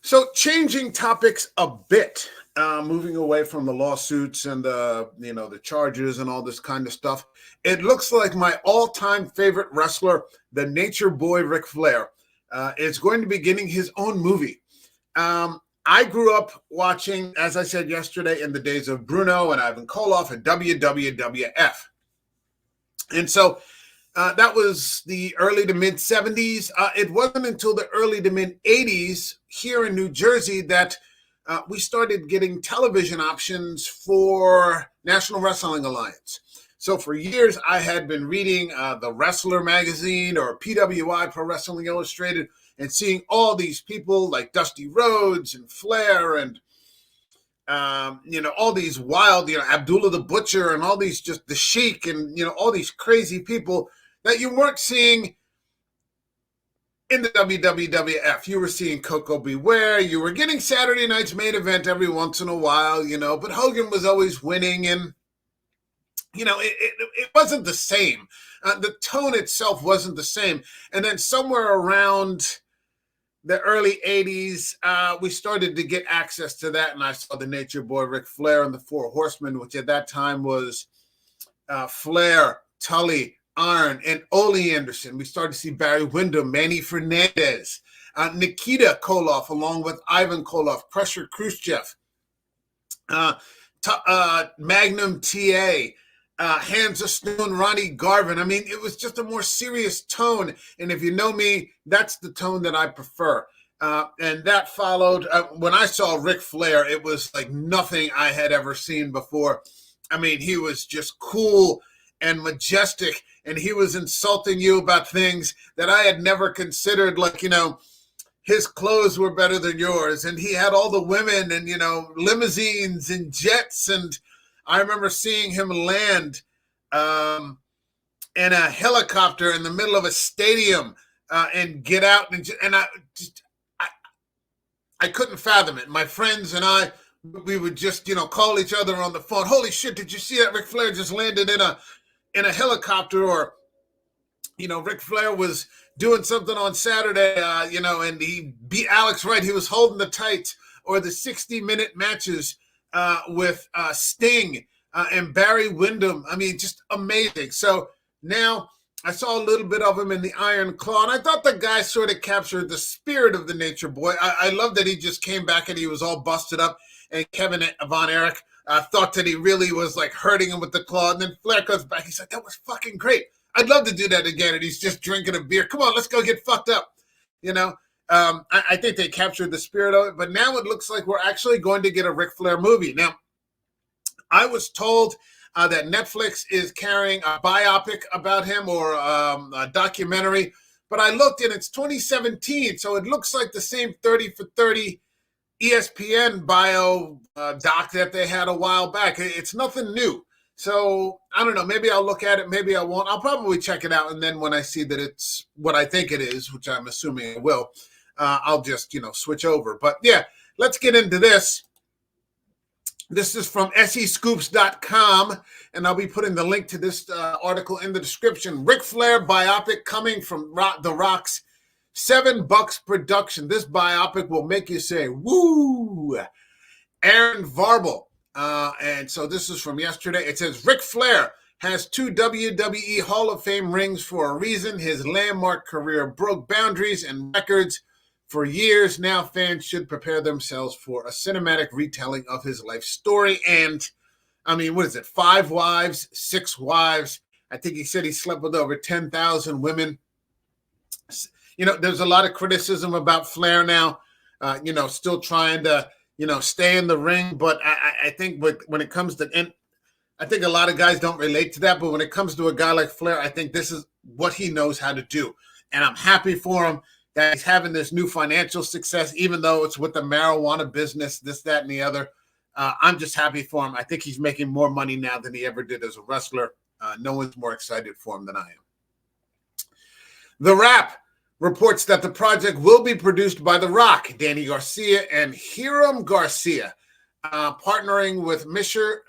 So changing topics a bit, moving away from the lawsuits and the charges and all this kind of stuff. It looks like my all-time favorite wrestler, the Nature Boy Ric Flair, is going to be getting his own movie. I grew up watching, as I said yesterday, in the days of Bruno and Ivan Koloff and WWF. And so that was the early to mid 70s. It wasn't until the early to mid 80s here in New Jersey that we started getting television options for National Wrestling Alliance. So for years, I had been reading the Wrestler magazine or PWI, Pro Wrestling Illustrated, and seeing all these people like Dusty Rhodes and Flair and all these wild, Abdullah the Butcher and all these, just the Sheik and, all these crazy people that you weren't seeing in the WWF. You were seeing Coco Beware. You were getting Saturday Night's Main Event every once in a while, but Hogan was always winning. And, it wasn't the same. The tone itself wasn't the same. And then somewhere around the early 80s, we started to get access to that. And I saw the Nature Boy Ric Flair and the Four Horsemen, which at that time was Flair, Tully, Arn, and Ole Anderson. We started to see Barry Windham, Manny Fernandez, Nikita Koloff, along with Ivan Koloff, Pressure Khrushchev, Magnum TA, Hands of Stone, Ronnie Garvin. I mean, it was just a more serious tone. And if you know me, that's the tone that I prefer. And that followed, when I saw Ric Flair, it was like nothing I had ever seen before. I mean, he was just cool and majestic, and he was insulting you about things that I had never considered, like, his clothes were better than yours, and he had all the women and, limousines and jets. And I remember seeing him land in a helicopter in the middle of a stadium and get out. And I couldn't fathom it. My friends and I, we would just, call each other on the phone. Holy shit, did you see that Ric Flair just landed in a helicopter? Or, Ric Flair was doing something on Saturday, and he beat Alex Wright. He was holding the tights. Or the 60-minute matches with Sting and Barry Windham. I mean, just amazing. So now I saw a little bit of him in the Iron Claw, and I thought the guy sort of captured the spirit of the Nature Boy. I love that he just came back and he was all busted up, and Kevin Von Erich thought that he really was like hurting him with the claw, and then Flair comes back. He's like, that was fucking great. I'd love to do that again. And he's just drinking a beer. Come on, let's go get fucked up. I think they captured the spirit of it, but now it looks like we're actually going to get a Ric Flair movie. Now, I was told that Netflix is carrying a biopic about him, or a documentary, but I looked and it's 2017, so it looks like the same 30 for 30 ESPN bio doc that they had a while back. It's nothing new. So I don't know, maybe I'll look at it, maybe I won't. I'll probably check it out, and then when I see that it's what I think it is, which I'm assuming it will, I'll just, switch over. But yeah, let's get into this. This is from SEScoops.com, and I'll be putting the link to this article in the description. Ric Flair biopic coming from The Rock's $7 production. This biopic will make you say, woo! Aaron Varble. And so this is from yesterday. It says, Ric Flair has 2 WWE Hall of Fame rings for a reason. His landmark career broke boundaries and records. For years now, fans should prepare themselves for a cinematic retelling of his life story. And, I mean, what is it? 5 wives, 6 wives. I think he said he slept with over 10,000 women. There's a lot of criticism about Flair now, still trying to, stay in the ring. But I think when it comes to, and I think a lot of guys don't relate to that, but when it comes to a guy like Flair, I think this is what he knows how to do. And I'm happy for him that he's having this new financial success, even though it's with the marijuana business, this, that, and the other. I'm just happy for him. I think he's making more money now than he ever did as a wrestler. No one's more excited for him than I am. The Wrap reports that the project will be produced by The Rock, Danny Garcia, and Hiram Garcia, partnering with Misher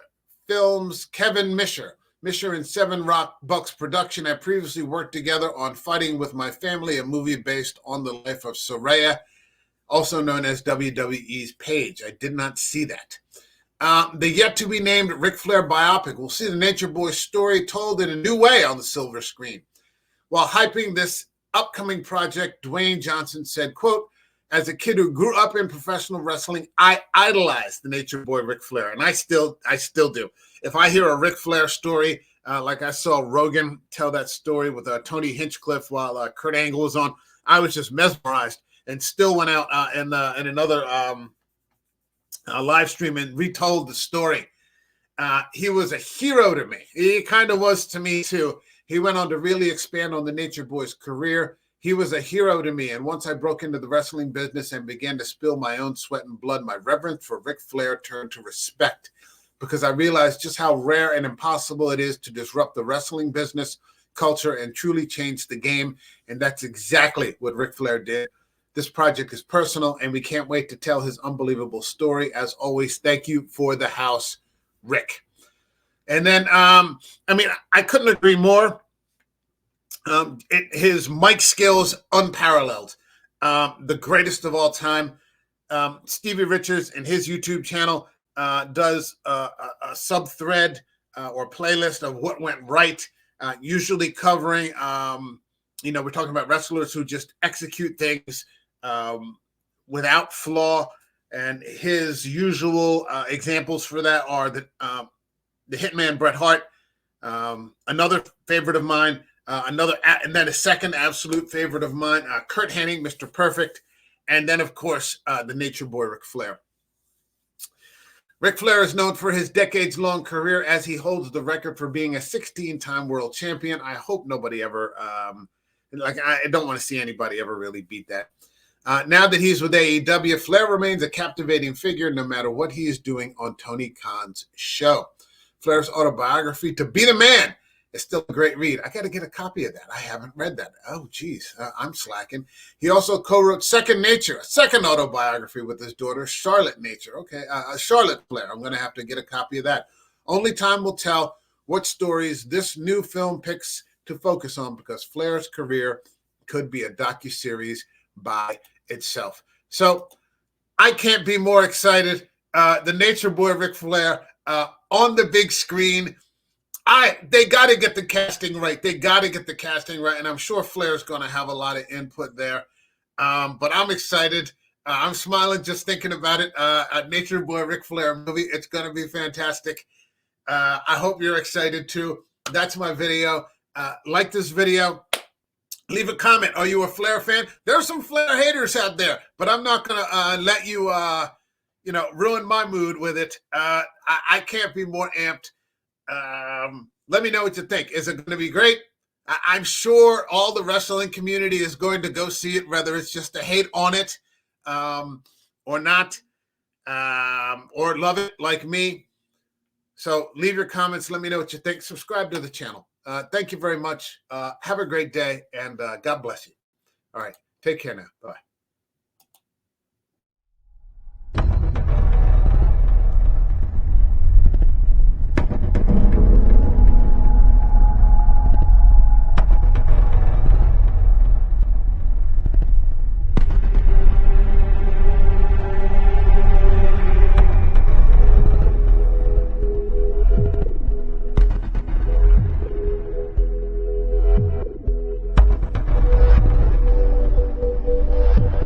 Films' Kevin Misher. Misher and $7 production have previously worked together on Fighting with My Family, a movie based on the life of Soraya. also known as WWE's Paige. I did not see that. The yet-to-be-named Ric Flair biopic will see the Nature Boy's story told in a new way on the silver screen. While hyping this upcoming project, Dwayne Johnson said, quote, "As a kid who grew up in professional wrestling, I idolized the Nature Boy Ric Flair, and I still do. If I hear a Ric Flair story, like I saw Rogan tell that story with Tony Hinchcliffe while Kurt Angle was on, I was just mesmerized and still went out in another live stream and retold the story. He was a hero to me. He kind of was to me, too. He went on to really expand on the Nature Boy's career. He was a hero to me. And once I broke into the wrestling business and began to spill my own sweat and blood, my reverence for Ric Flair turned to respect, because I realized just how rare and impossible it is to disrupt the wrestling business culture and truly change the game. And that's exactly what Ric Flair did. This project is personal, and we can't wait to tell his unbelievable story. As always, thank you for the house, Rick." And then, I couldn't agree more. His mic skills, unparalleled. The greatest of all time. Stevie Richards and his YouTube channel does a sub-thread or playlist of what went right, usually covering, we're talking about wrestlers who just execute things without flaw. And his usual examples for that are the Hitman Bret Hart, another favorite of mine, and then a second absolute favorite of mine, Kurt Hennig, Mr. Perfect, and then, of course, the Nature Boy, Ric Flair. Ric Flair is known for his decades-long career, as he holds the record for being a 16-time world champion. I hope nobody ever, I don't want to see anybody ever really beat that. Now that he's with AEW, Flair remains a captivating figure no matter what he is doing on Tony Khan's show. Flair's autobiography, To Be the Man, is still a great read. I got to get a copy of that. I haven't read that. Oh, geez, I'm slacking. He also co-wrote Second Nature, a second autobiography with his daughter, Charlotte Nature. Okay, Charlotte Flair. I'm going to have to get a copy of that. Only time will tell what stories this new film picks to focus on, because Flair's career could be a docuseries by itself. So I can't be more excited. The Nature Boy Ric Flair on the big screen. They got to get the casting right. And I'm sure Flair's going to have a lot of input there. But I'm excited. I'm smiling just thinking about it. A Nature Boy Ric Flair movie. It's going to be fantastic. I hope you're excited too. That's my video. Like this video. Leave a comment. Are you a Flair fan? There are some Flair haters out there, but I'm not going to let you, ruin my mood with it. I can't be more amped. Let me know what you think. Is it going to be great? I'm sure all the wrestling community is going to go see it, whether it's just to hate on it or not, or love it like me. So leave your comments. Let me know what you think. Subscribe to the channel. Thank you very much. Have a great day, and God bless you. All right. Take care now. Bye.